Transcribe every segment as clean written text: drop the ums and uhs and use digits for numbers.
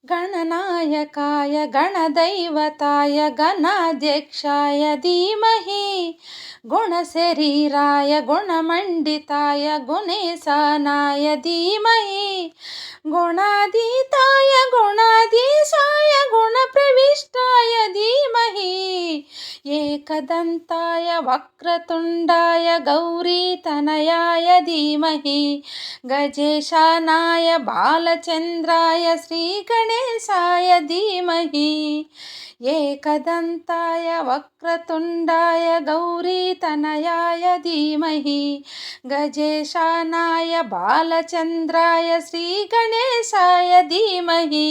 गणनायकाय गणदैवताय गणाध्यक्षाय धीमहि गुणशरीराय गुणमण्डिताय गुणेशानाय धीमहि गुणातीताय गुणाधीशाय गुणप्रविष्टाय धीमहि एकदन्ताय वक्रतुण्डाय गौरीतनयाय धीमहि गजेशानाय बालचन्द्राय श्रीगणेशाय धीमहि एकदन्ताय वक्रतुण्डाय गौरीतनयाय धीमहि गजेशानाय बालचन्द्राय श्रीगणेशाय धीमहि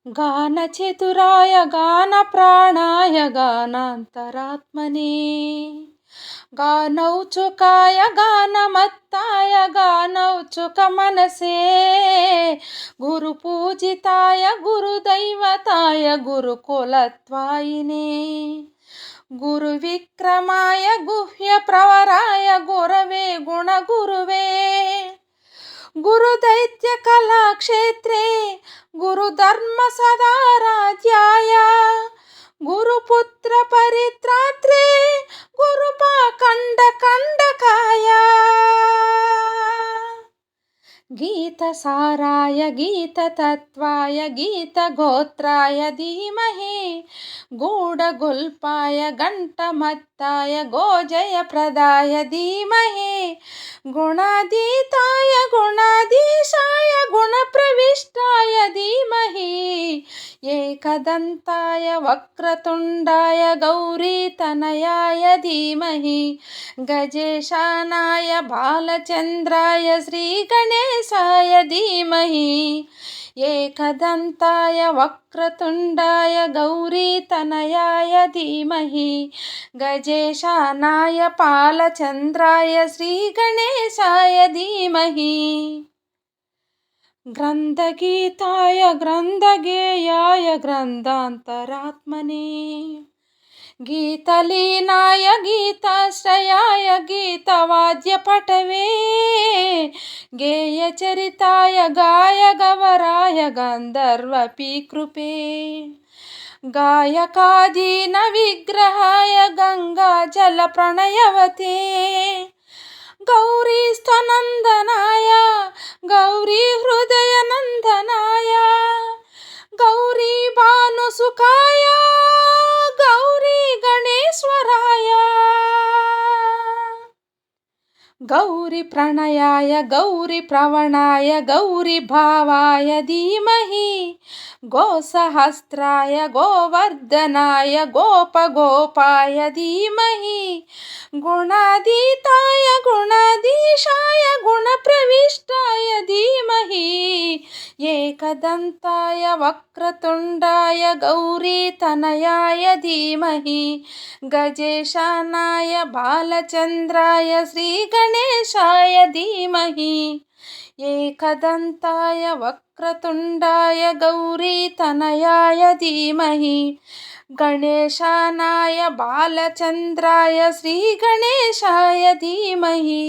गानचतुराय गानप्राणाय गानान्तरात्मने गानौचुकाय गानमत्ताय गानौचुकमनसे गुरुपूजिताय गुरुदैवताय गुरुकुलत्वायिने गुरुविक्रमाय गुह्यप्रवराय गुरवे गुणगुरुवे गुरुदैत्यकलाक्षेत्रे गुरुधर्मसदाराध्याय गुरुपुत्रपरित्रात्रे गुरुपाखण्डकण्डकाय गीतसाराय गीततत्त्वाय गीतगोत्राय धीमहि गूढगुल्पाय घण्टमत्ताय गोजयप्रदाय धीमहि गुणातीताय गुणाधीशाय गुणप्रविष्टाय धीमहि एकदन्ताय वक्रतुण्डाय गौरीतनयाय धीमहि गजेशानाय बालचन्द्राय श्रीगणेशाय धीमहि एकदन्ताय वक्रतुण्डाय गौरीतनयाय धीमहि गजेशानाय बालचन्द्राय श्रीगणेशाय धीमहि ग्रन्थगीताय ग्रन्थगेयाय ग्रन्थान्तरात्मने गीतलीनाय गीताश्रयाय गीतवाद्यपटवे गेयचरिताय गायगवराय गन्धर्वपीकृपे गायकादीनविग्रहाय गङ्गाजलप्रणयवते गौरीस्तनन्दनाय गौरीहृदयनन्दनाय गौरीभानुसुखाय गौरी गणेश्वराय गौरीप्रणयाय गौरीप्रवणाय गौरीभावाय धीमहि गोसहस्राय गोवर्धनाय गोपगोपाय धीमहि गुणातीताय गुणाधीशाय गुणप्रविष्टाय धीमहि एकदन्ताय वक्रतुण्डाय गौरीतनयाय धीमहि गजेशानाय बालचन्द्राय श्रीगणेशाय धीमहि एकदन्ताय वक्रतुण्डाय गौरीतनयाय धीमहि गणेशानाय बालचन्द्राय श्रीगणेशाय धीमहि